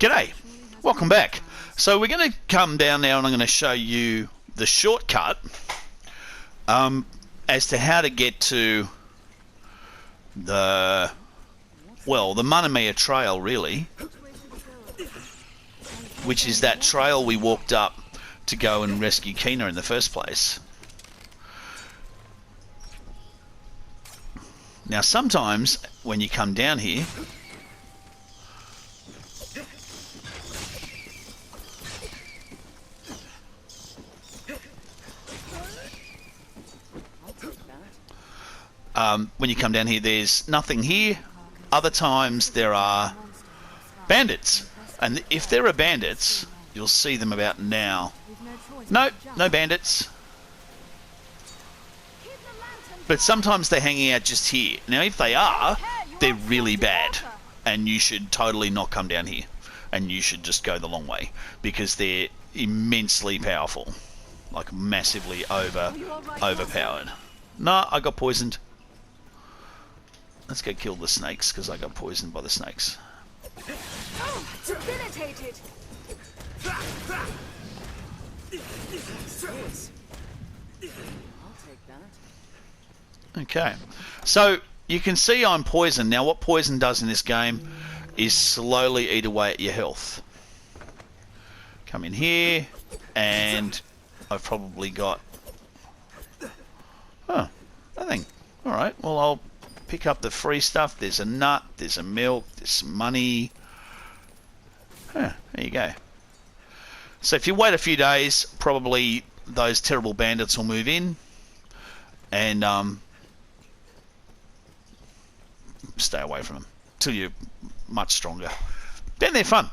G'day, welcome back. So we're going to come down now and I'm going to show you the shortcut as to how to get to the Manamea Trail, really, which is that trail we walked up to go and rescue Kina in the first place. Now sometimes when you come down here, there's nothing here. Other times there are bandits, and if there are bandits, you'll see them about now. No bandits. But sometimes they're hanging out just here. Now, if they are, they're really bad, and you should totally not come down here, and you should just go the long way, because they're immensely powerful, like massively overpowered. No, I got poisoned. Let's go kill the snakes, because I got poisoned by the snakes. Oh, debilitated. Okay, so you can see I'm poisoned. Now what poison does in this game is slowly eat away at your health. Come in here, and I've probably got... Oh, nothing. Alright, well I'll pick up the free stuff. There's a nut, there's a milk, there's some money. There you go. So if you wait a few days, probably those terrible bandits will move in, and stay away from them till you're much stronger. Then they're fun.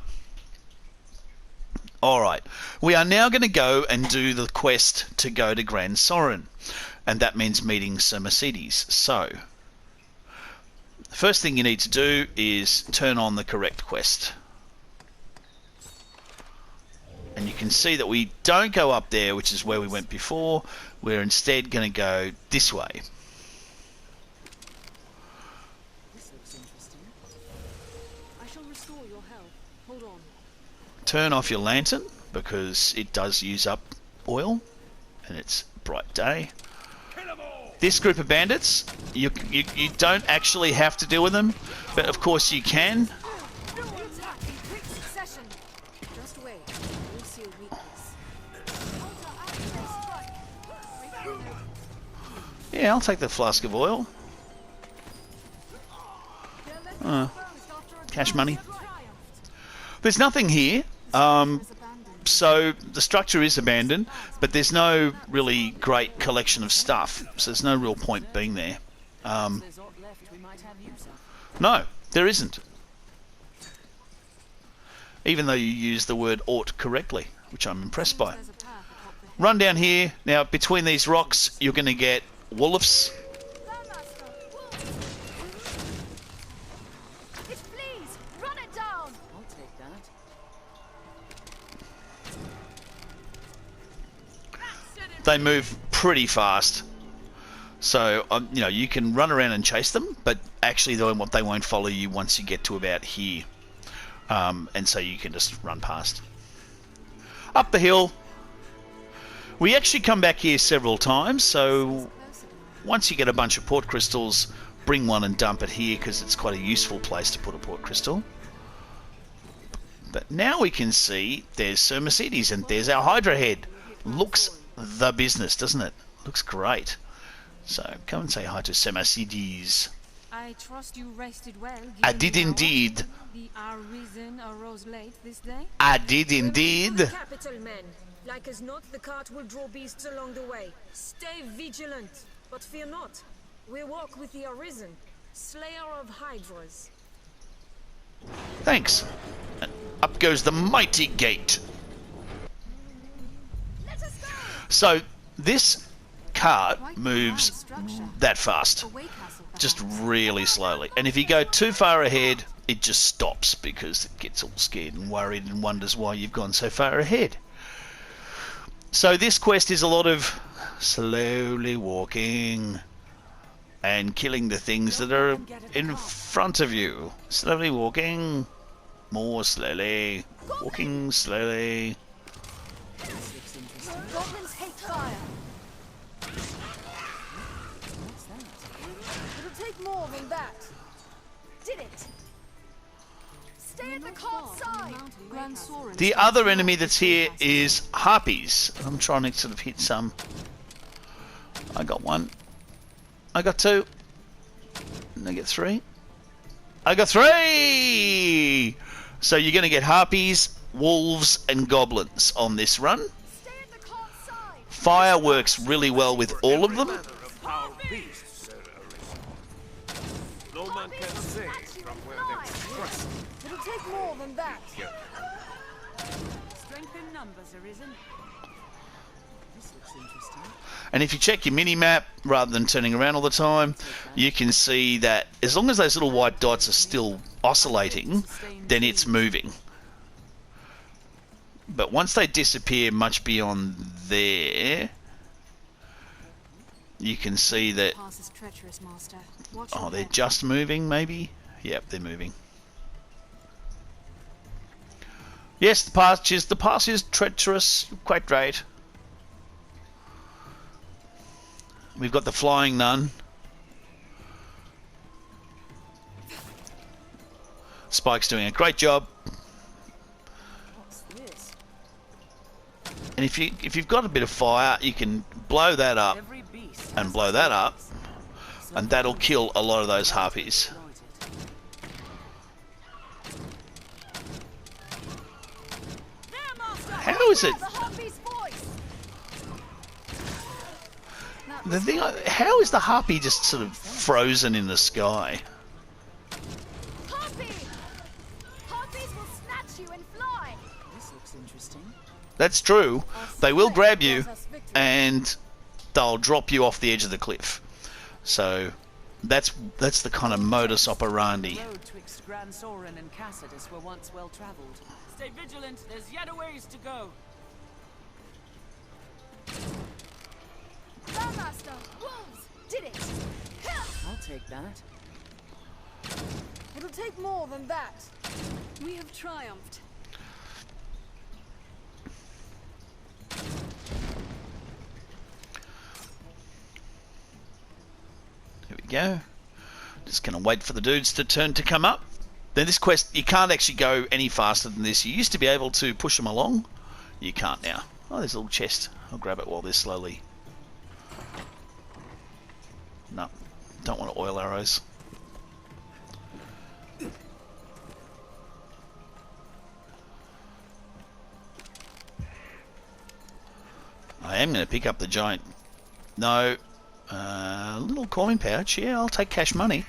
Alright, we are now going to go and do the quest to go to Grand Soren, and that means meeting Sir Mercedes. So, the first thing you need to do is turn on the correct quest. And you can see that we don't go up there, which is where we went before. We're instead going to go this way. Turn off your lantern because it does use up oil and it's bright day. This group of bandits, you don't actually have to deal with them, but of course you can. Yeah, I'll take the flask of oil. Cash money. There's nothing here. So the structure is abandoned, but there's no really great collection of stuff, so there's no real point being there. No, there isn't. Even though you use the word ought correctly, which I'm impressed by. Run down here. Now, between these rocks, you're going to get wolves. They move pretty fast, so you know, you can run around and chase them, but actually they won't follow you once you get to about here, and so you can just run past. Up the hill. We actually come back here several times, so once you get a bunch of port crystals, bring one and dump it here because it's quite a useful place to put a port crystal. But now we can see there's Sir Mercedes and there's our Hydra head. Looks the business, doesn't it? Looks great. So come and say hi to Sir Mercedes. I trust you rested well. I did indeed. The Arisen arose late this day. I did indeed. Capital men. Like as not, the cart will draw beasts along the way. Stay vigilant, but fear not. We walk with the Arisen, slayer of Hydras. Thanks. And up goes the mighty gate. So this cart moves that fast, just really slowly. And if you go too far ahead, it just stops because it gets all scared and worried and wonders why you've gone so far ahead. So this quest is a lot of slowly walking and killing the things that are in front of you. Slowly walking. More slowly. Walking slowly. Goblins hate fire. What's that? It'll take more than that. Did it? Stay at the cart's side. The other enemy that's here is harpies. I'm trying to sort of hit some. I got one. I got two. And I get three. I got three! So you're going to get harpies, wolves, and goblins on this run. Stay at the cart's side. Fire works really well with all of them. No man can say from where they stress. It'll take more than that. Strength in numbers, Arisen. This looks interesting. And if you check your mini-map, rather than turning around all the time, you can see that as long as those little white dots are still oscillating, then it's moving. But once they disappear much beyond there, you can see that... Pass is treacherous, Master. Watch Oh, your they're back. just moving, maybe? Yep, they're moving. Yes, the pass is treacherous, quite right. We've got the flying nun. Spike's doing a great job. What's this? And if you've got a bit of fire, you can blow that up Every beast and blow that up, and that'll kill a lot of those harpies. How is it? The harpy's voice. The thing, how is the harpy just sort of frozen in the sky? Harpy! Harpies will snatch you and fly. This looks interesting. That's true. They will grab you and they'll drop you off the edge of the cliff. So that's the kind of modus operandi. The road twixt Gran Soren and Cassidus were once well travelled. Stay vigilant, there's yet a ways to go. Master, wolves, did it. I'll take that. It'll take more than that. We have triumphed. There we go. Just going to wait for the dudes to come up. Then this quest, you can't actually go any faster than this. You used to be able to push them along. You can't now. Oh, there's a little chest. I'll grab it while they're slowly... No, don't want to oil arrows. I am going to pick up the giant... No. Little coin pouch. Yeah, I'll take cash money.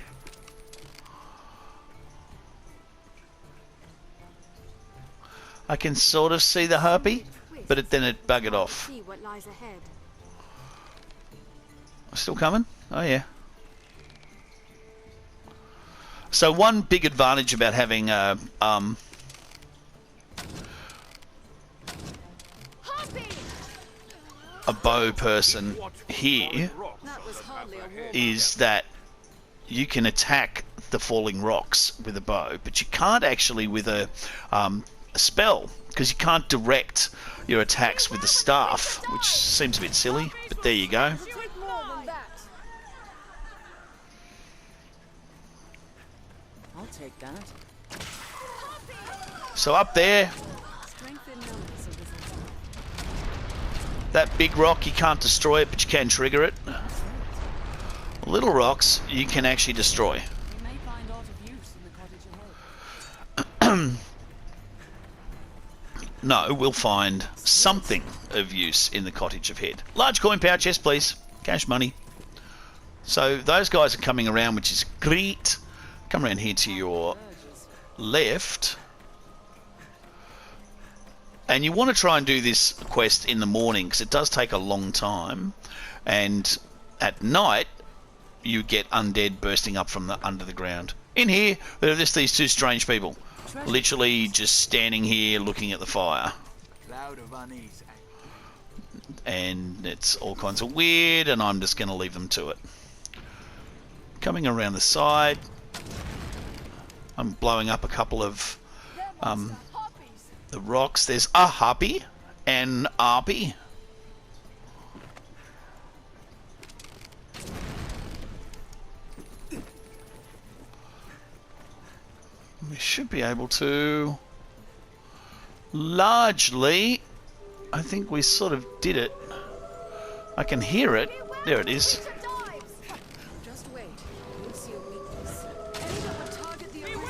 I can sort of see the harpy, but then it buggered off. See what lies ahead. Still coming? Oh yeah. So one big advantage about having a bow person here That was hardly a war. is that you can attack the falling rocks with a bow, but you can't actually with a spell, because you can't direct your attacks with the staff, which seems a bit silly, but there you go. It'll take more than that. I'll take that. So up there, Strength in numbers, Arisen. that big rock, you can't destroy it, but you can trigger it. Little rocks, you can actually destroy. We may find aught of use in the cottage ahead. No, we'll find something of use in the cottage of head. Large coin pouch, yes please. Cash money. So those guys are coming around, which is great. Come around here to your left. And you want to try and do this quest in the morning, because it does take a long time. And at night, you get undead bursting up from under the ground. In here, there are just these two strange people. Literally just standing here looking at the fire. Cloud of unease. And it's all kinds of weird, and I'm just going to leave them to it. Coming around the side, I'm blowing up a couple of The rocks. There's a harpy and arpy. We should be able to largely. I think we sort of did it. I can hear it. There it is. Just wait. You'll see a weakness. Anyone would target the Arisen.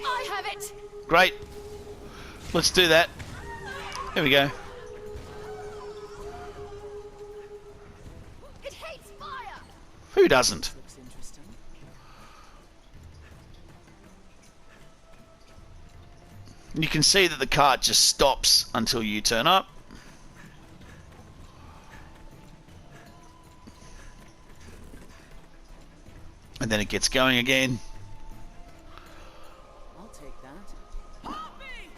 I have it! Great. Let's do that. Here we go. It hates fire! Who doesn't? Looks interesting. You can see that the cart just stops until you turn up. And then it gets going again. I'll take that. Harpy!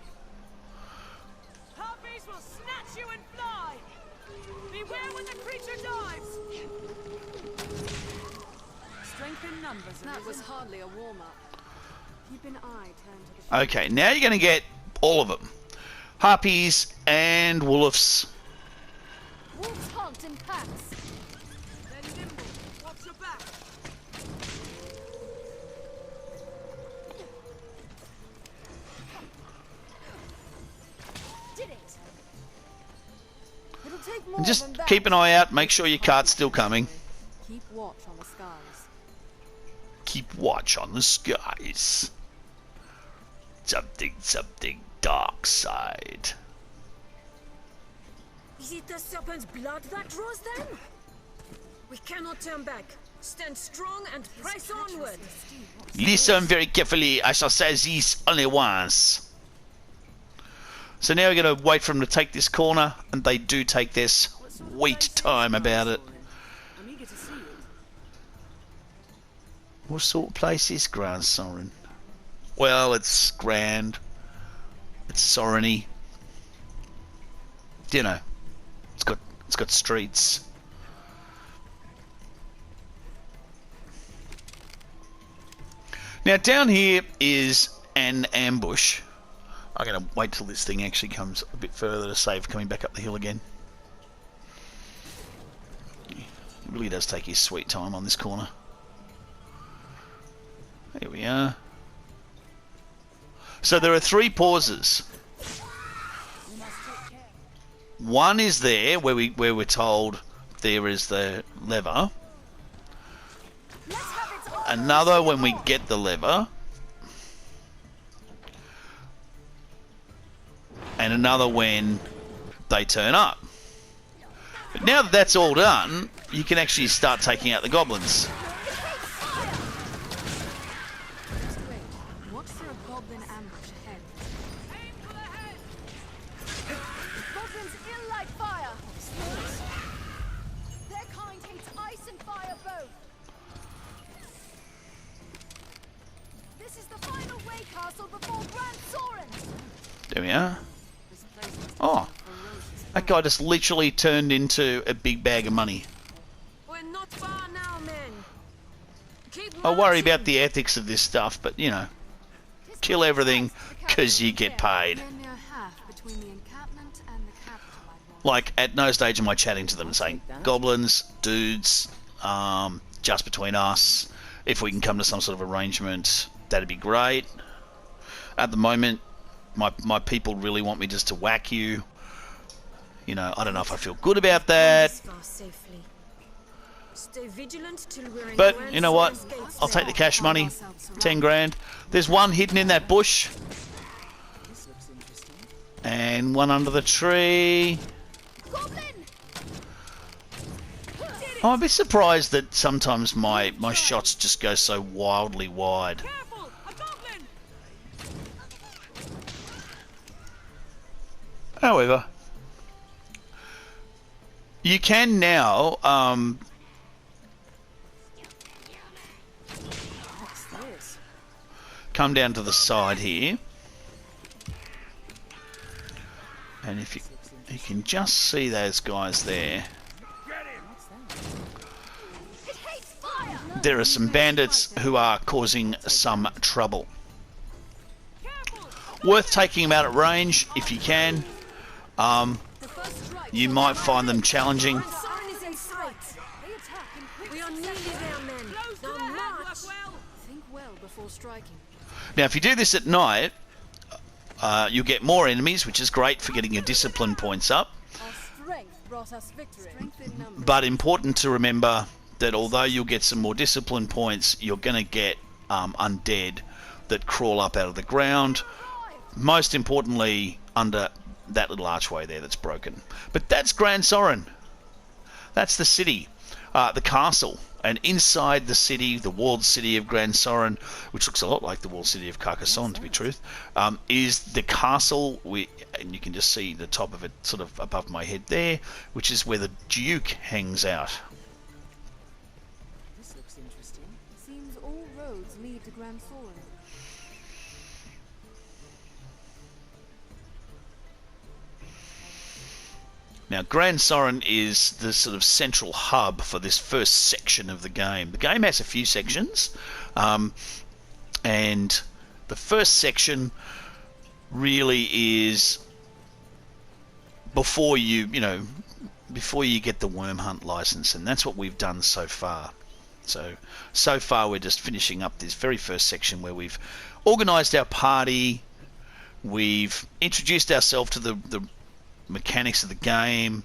Harpies will snatch you and fly! Beware when the creature dives! Strength in numbers. That was hardly a warm-up. Keep an eye turned to the Okay, now you're going to get all of them. Harpies and wolves. wolves hunt in packs. Then nimble. Watch your back. Did it? It'll take more Just than that. keep an eye out. Make sure your cart's still coming. Keep watch on the skies. Keep watch on the skies. Something dark side. Is it the serpent's blood that draws them? We cannot turn back. Stand strong and press onward. Listen very carefully. I shall say this only once. So now we're going to wait for them to take this corner, and they do take their sweet time about it. I'm eager to see it. What sort of place is Grand Soren? Well, it's grand. It's Soren-y. You know, it's got streets. Now down here is an ambush. I'm gonna wait till this thing actually comes a bit further to save coming back up the hill again. He really does take his sweet time on this corner. Here we are. So there are 3 pauses. One is there where we're told there is the lever. Let's have it all. Another when we get the lever. And another when they turn up. But now that that's all done, you can actually start taking out the goblins. Just wait. Watch for a goblin ambush ahead. Aim for the head! Goblins ill like fire. Their kind hates ice and fire both. This is the final way castle before Grand Soren. There we are. This place is Oh, ferocious. that guy just literally turned into a big bag of money. We're not far now, men. Keep I worry marching. about the ethics of this stuff, but you know, kill everything because you get paid. We're near half between the encampment and the capital, I warn. Like, at no stage am I chatting to them saying, goblins, dudes, just between us, if we can come to some sort of arrangement, that'd be great. At the moment, my people really want me just to whack you. You know, I don't know if I feel good about that. This far safely. Stay vigilant till we're in But, Grand you know what? Soren's gates. I'll take the cash money, 10 grand. There's one hidden in that bush, This looks interesting. and one under the tree. Goblin! I'm a bit surprised that sometimes my shots just go so wildly wide. Careful! A goblin! However, you can now What's this? come down to the side here, and if you can just see those guys there, What's that? It hates fire! there are some bandits who are causing some trouble. Careful! Worth taking them out at range if you can. You might find them challenging. Soren is in sight. We are nearly there, men. Now march. Think well before striking. Now, if you do this at night, you'll get more enemies, which is great for getting your discipline points up. Our strength brought us victory. Strength in numbers. But important to remember that although you'll get some more discipline points, you're going to get undead that crawl up out of the ground. Most importantly, under that little archway there that's broken. But that's Gran Soren. That's the city, the castle. And inside the city, the walled city of Gran Soren, which looks a lot like the walled city of Carcassonne, to be truth, is the castle. And you can just see the top of it sort of above my head there, which is where the Duke hangs out. This looks interesting. Seems all roads lead to Gran Soren. Now, Gran Soren is the sort of central hub for this first section of the game. The game has a few sections, and the first section really is before you get the Worm Hunt license, and that's what we've done so far. So far we're just finishing up this very first section where we've organised our party, we've introduced ourselves to the mechanics of the game,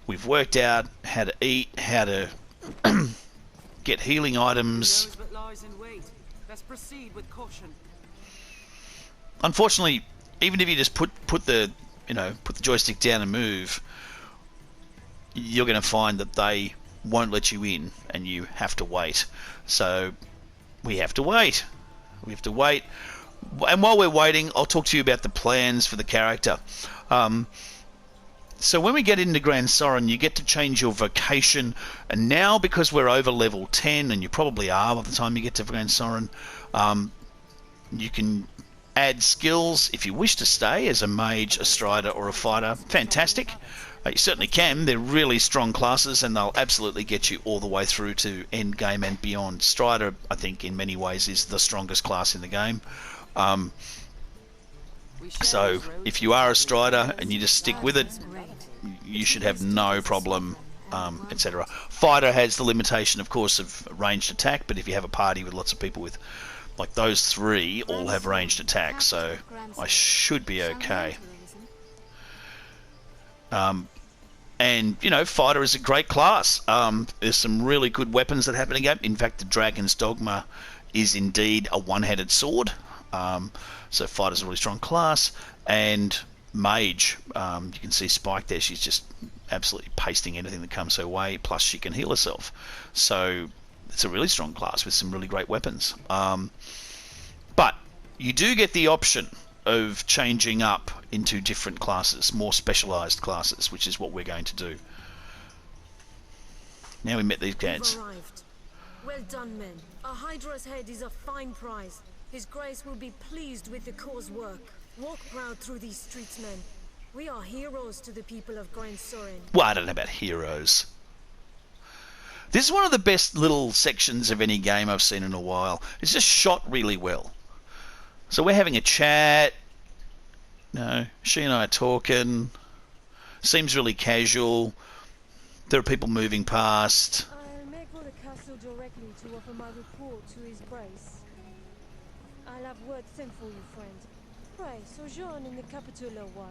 we've worked out how to eat, how to get healing items. Who knows what lies in wait? Best proceed with caution. Unfortunately, even if you just put the joystick down and move, you're going to find that they won't let you in and you have to wait. So we have to wait. And while we're waiting, I'll talk to you about the plans for the character. So when we get into Gran Soren, you get to change your vocation, and now because we're over level 10, and you probably are by the time you get to Gran Soren, you can add skills if you wish to stay as a mage, a strider, or a fighter. Fantastic. You certainly can. They're really strong classes, and they'll absolutely get you all the way through to end game and beyond. Strider, I think, in many ways is the strongest class in the game. So if you are a strider and you just stick with it, you should have no problem, etc. Fighter has the limitation, of course, of ranged attack, but if you have a party with lots of people with, like those three, all have ranged attack, so I should be okay. And, fighter is a great class. There's some really good weapons that happen again. In fact, the Dragon's Dogma is indeed a one-headed sword. So fighter's a really strong class. And mage, you can see Spike there. She's just absolutely pasting anything that comes her way. Plus, she can heal herself. So it's a really strong class with some really great weapons. But you do get the option of changing up into different classes, more specialised classes, which is what we're going to do. Now we met these cats. Arrived. Well done, men. A Hydra's head is a fine prize. His Grace will be pleased with the cause work. Walk proud through these streets, men. We are heroes to the people of Gran Soren. Well, I don't know about heroes. This is one of the best little sections of any game I've seen in a while. It's just shot really well. So we're having a chat. She and I are talking. Seems really casual. There are people moving past. I'll make for the castle directly to offer my report to His Grace. I'll have word sent for you, friend. Pray, sojourn in the capital a while.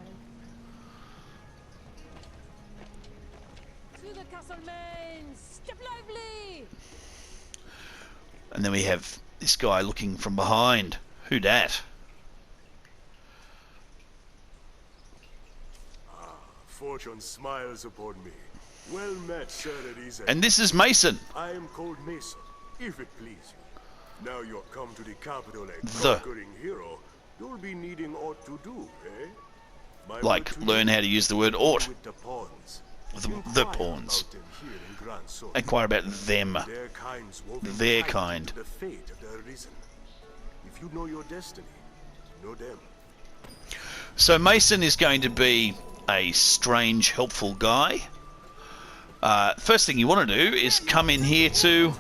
To the castle, men! Step lively! And then we have this guy looking from behind. Who dat? Fortune smiles upon me. Well met, Sir Arisen. And this is Mason. I am called Mason, if it please you. Now you're come to the capital a The. conquering hero, you'll be needing aught to do, eh? My Like, word to learn you, how to use the word ought. with the pawns. The Inquire pawns. about them here in Gran Soren. Inquire about them. Their kind's woven Their tight kind. to the fate of the Arisen. If you know your destiny, know them. So Mason is going to be a strange, helpful guy. First thing you want to do is come in here to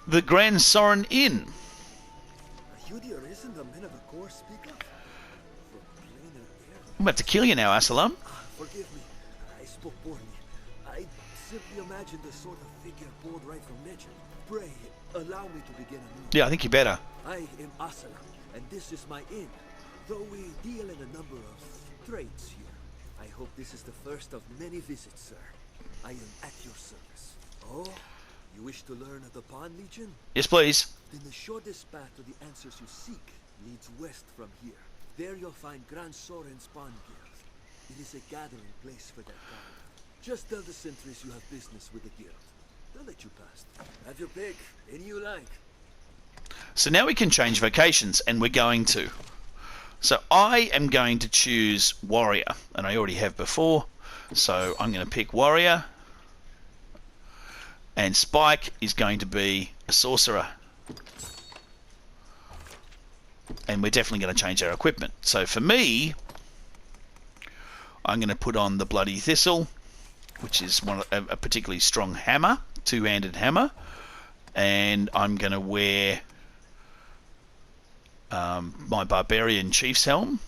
the Gran Soren Inn. Are you the Arisen the men of the Core speak of? I'm about to kill you now, Assalam. Forgive me. I spoke poorly. I simply imagined a sort of figure pulled right from nature. Pray, allow me to begin anew. Yeah, I think you better. I am Assalam, and this is my inn. Though we deal in a number of trades here, I hope this is the first of many visits, sir. I am at your service. Oh, you wish to learn of the Pawn Legion? Yes, please. Then the shortest path to the answers you seek leads west from here. There you'll find Grand Soren's Pawn Guild. It is a gathering place for that kind. Just tell the sentries you have business with the guild. They'll let you pass. Have your pick, any you like. So now we can change vocations, and we're going to. So I am going to choose Warrior, and I already have before. So I'm going to pick Warrior. And Spike is going to be a Sorcerer. And we're definitely going to change our equipment. So for me, I'm going to put on the Bloody Thistle, which is a particularly strong hammer, two-handed hammer. And I'm going to wear my Barbarian Chief's Helm.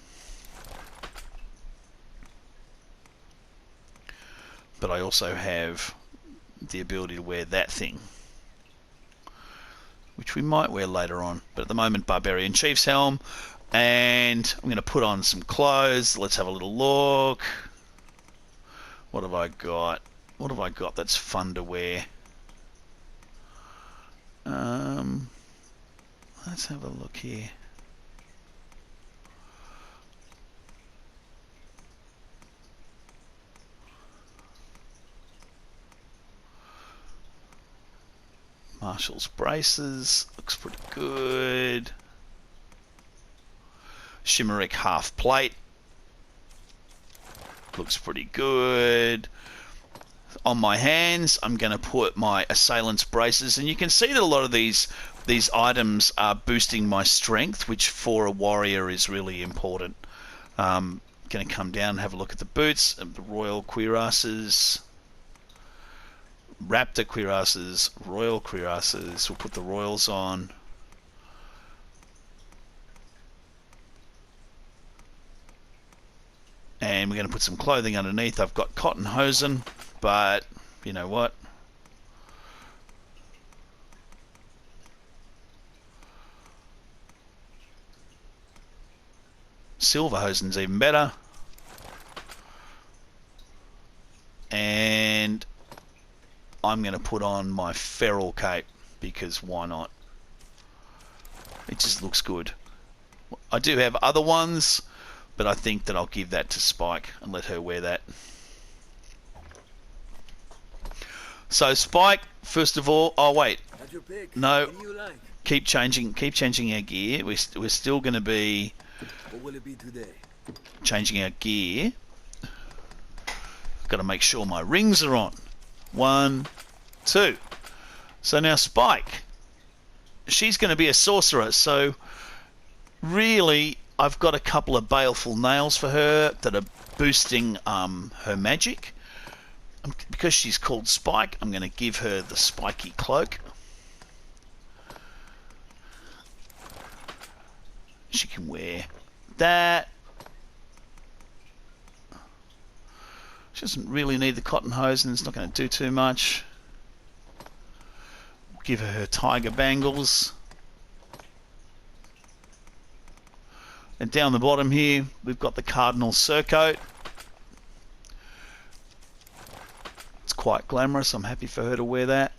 But I also have the ability to wear that thing, which we might wear later on. But at the moment, Barbarian Chief's Helm. And I'm going to put on some clothes. Let's have a little look. What have I got? What have I got that's fun to wear? Let's have a look here. Marshall's braces, looks pretty good. Shimmerick half plate, looks pretty good. On my hands, I'm going to put my Assailant's braces, and you can see that a lot of these items are boosting my strength, which for a warrior is really important. Going to come down and have a look at the boots, the Royal Cuirasses. Raptor cuirasses, royal cuirasses. We'll put the royals on. And we're going to put some clothing underneath. I've got cotton hosen, but you know what? Silver hosen's even better. And I'm going to put on my feral cape, because why not? It just looks good. I do have other ones, but I think that I'll give that to Spike and let her wear that. So Spike, first of all, oh wait, Have your pick. no, Any you like. keep changing our gear. We're still going to be What will it be today? changing our gear. Got to make sure my rings are on. 1, 2. So now Spike, she's going to be a sorcerer, so really I've got a couple of baleful nails for her that are boosting her magic. Because she's called Spike, I'm going to give her the spiky cloak. She can wear that. She doesn't really need the cotton hosen, it's not going to do too much. Give her tiger bangles. And down the bottom here, we've got the cardinal surcoat. It's quite glamorous, I'm happy for her to wear that.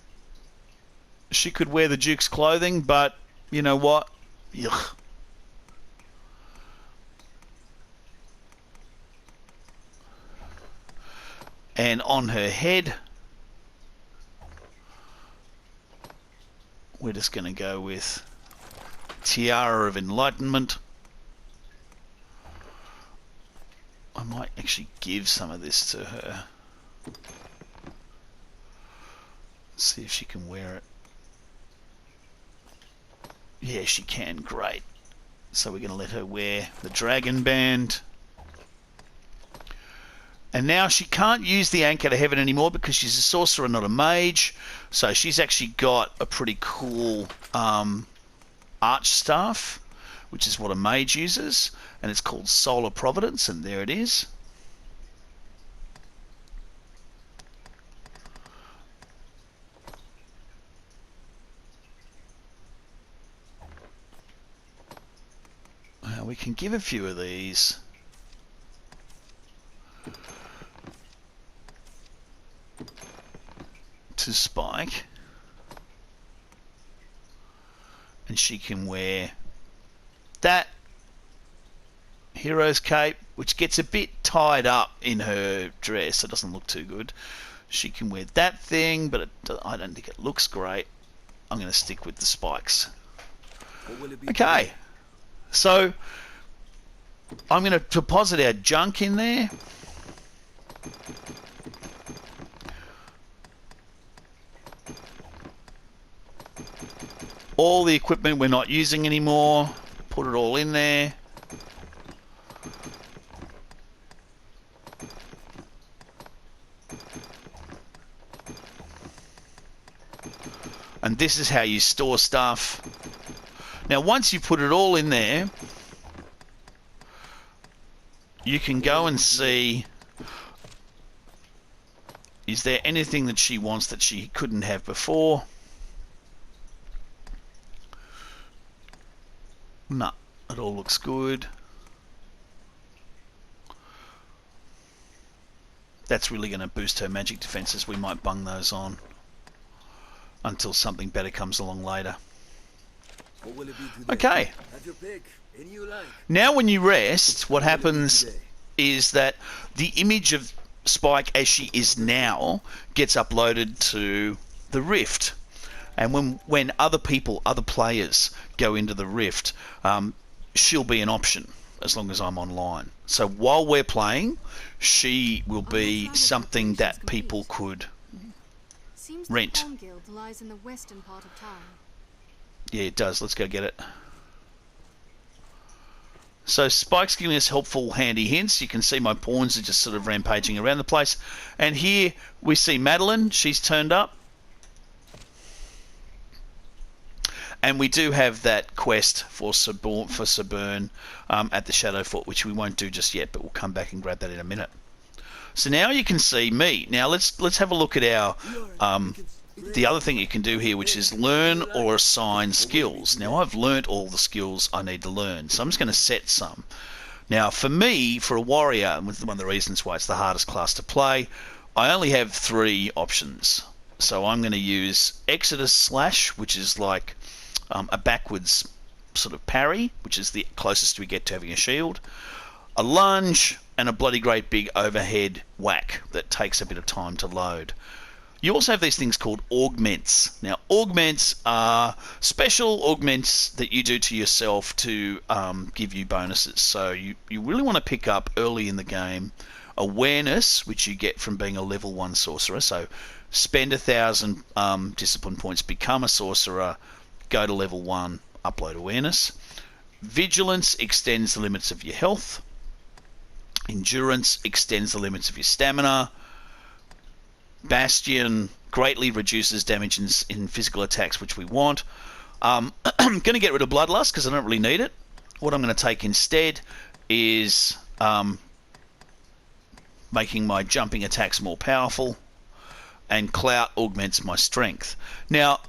She could wear the Duke's clothing, but you know what? Yuck. And on her head, we're just going to go with Tiara of Enlightenment. I might actually give some of this to her. See if she can wear it. Yeah, she can. Great. So we're going to let her wear the Dragon Band. And now she can't use the Anchor to Heaven anymore because she's a sorcerer, not a mage. So she's actually got a pretty cool arch staff, which is what a mage uses, and it's called Solar Providence, and there it is. We can give a few of these. To Spike. And she can wear that hero's cape, which gets a bit tied up in her dress. It doesn't look too good. She can wear that thing, but I don't think it looks great. I'm going to stick with the spikes. Okay. So I'm going to deposit our junk in there. All the equipment we're not using anymore, put it all in there. And this is how you store stuff. Now, once you put it all in there, you can go and see, is there anything that she wants that she couldn't have before? No, it all looks good. That's really going to boost her magic defenses. We might bung those on until something better comes along later. Okay. Now when you rest, what happens is that the image of Spike as she is now gets uploaded to the Rift. And when other people, other players go into the Rift, she'll be an option as long as I'm online. So while we're playing, she will be something that people could rent. The Pawn Guild lies in the western part of town. Yeah, it does. Let's go get it. So Spike's giving us helpful, handy hints. You can see my pawns are just sort of rampaging around the place. And here we see Madeline. She's turned up. And we do have that quest for Sabern at the Shadowfort, which we won't do just yet, but we'll come back and grab that in a minute. So now you can see me. Now let's have a look at our the other thing you can do here, which is learn or assign skills. Now I've learnt all the skills I need to learn, so I'm just going to set some. Now for me, for a warrior, and one of the reasons why it's the hardest class to play, I only have 3 options. So I'm going to use Exodus Slash, which is like a backwards sort of parry, which is the closest we get to having a shield, a lunge, and a bloody great big overhead whack that takes a bit of time to load. You also have these things called augments. Now, augments are special augments that you do to yourself to give you bonuses. So you really want to pick up early in the game awareness, which you get from being a level 1 sorcerer. So spend 1,000 discipline points, become a sorcerer, go to level 1, upload awareness. Vigilance extends the limits of your health. Endurance extends the limits of your stamina. Bastion greatly reduces damage in physical attacks, which we want. I'm going to get rid of Bloodlust because I don't really need it. What I'm going to take instead is making my jumping attacks more powerful, and Clout augments my strength. Now,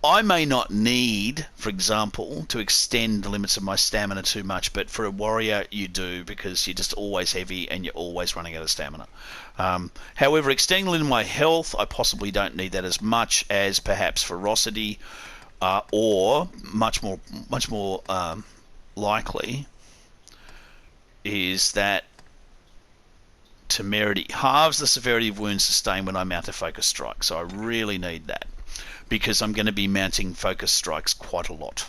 I may not need, for example, to extend the limits of my stamina too much, but for a warrior you do, because you're just always heavy and you're always running out of stamina. However, extending the limit of my health, I possibly don't need that as much as perhaps ferocity, or much more likely is that temerity halves the severity of wounds sustained when I mount a focus strike. So I really need that, because I'm going to be mounting focus strikes quite a lot.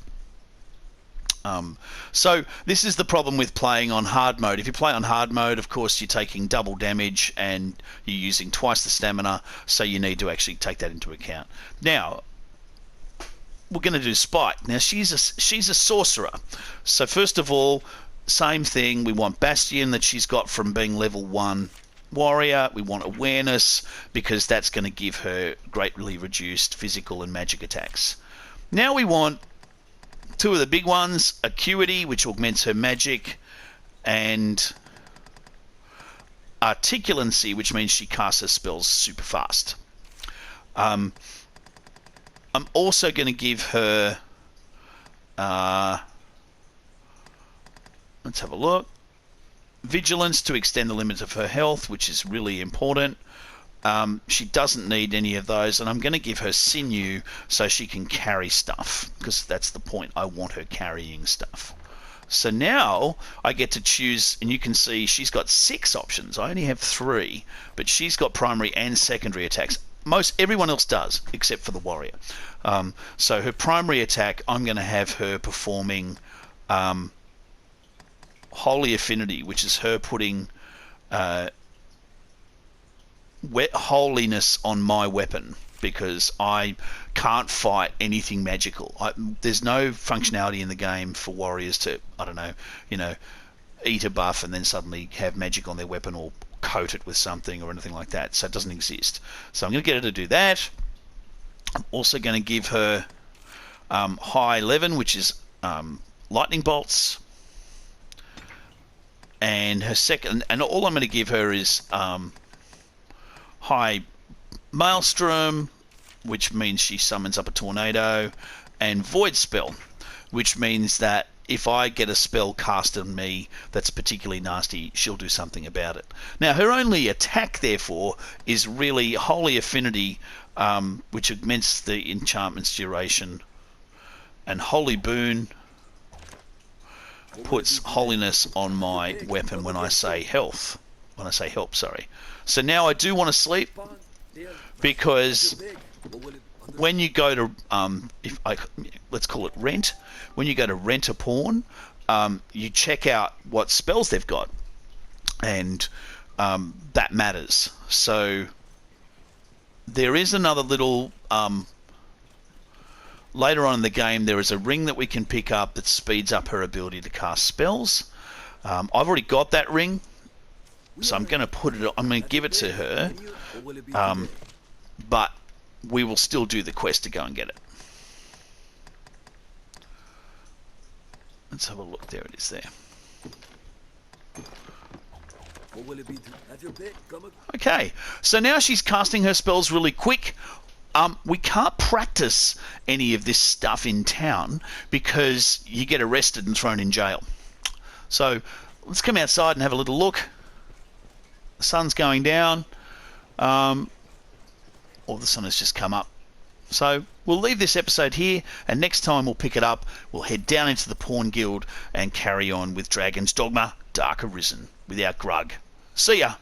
So this is the problem with playing on hard mode. If you play on hard mode, of course, you're taking double damage and you're using twice the stamina, so you need to actually take that into account. Now, we're going to do Spike. Now, she's a sorcerer. So first of all, same thing. We want Bastion that she's got from being level 1 warrior. We want awareness because that's going to give her greatly reduced physical and magic attacks. Now we want two of the big ones, Acuity, which augments her magic, and Articulancy, which means she casts her spells super fast. I'm also going to give her... let's have a look. Vigilance to extend the limits of her health, which is really important. She doesn't need any of those, and I'm going to give her Sinew so she can carry stuff, because that's the point. I want her carrying stuff. So now I get to choose, and you can see she's got 6 options. I only have 3, but she's got primary and secondary attacks. Everyone else does, except for the warrior. So her primary attack, I'm going to have her performing Holy Affinity, which is her putting holiness on my weapon, because I can't fight anything magical. There's no functionality in the game for warriors to, I don't know, eat a buff and then suddenly have magic on their weapon or coat it with something or anything like that. So it doesn't exist. So I'm going to get her to do that. I'm also going to give her High 11, which is lightning bolts. And her second, and all I'm going to give her is High Maelstrom, which means she summons up a tornado, and Void Spell, which means that if I get a spell cast on me that's particularly nasty, she'll do something about it. Now, her only attack, therefore, is really Holy Affinity, which augments the enchantment's duration, and Holy Boon puts holiness on my weapon when I say health. When I say help, sorry. So now I do want to sleep, because when you go to let's call it rent. When you go to rent a pawn, you check out what spells they've got, and that matters. So there is another little later on in the game, there is a ring that we can pick up that speeds up her ability to cast spells. I've already got that ring, so I'm going to put it. I'm going to give it to her, but we will still do the quest to go and get it. Let's have a look. There it is. There. Okay, so now she's casting her spells really quick. We can't practice any of this stuff in town because you get arrested and thrown in jail. So let's come outside and have a little look. The sun's going down, or the sun has just come up. So we'll leave this episode here, and next time we'll pick it up. We'll head down into the Pawn Guild and carry on with Dragon's Dogma, Dark Arisen, without Grug. See ya!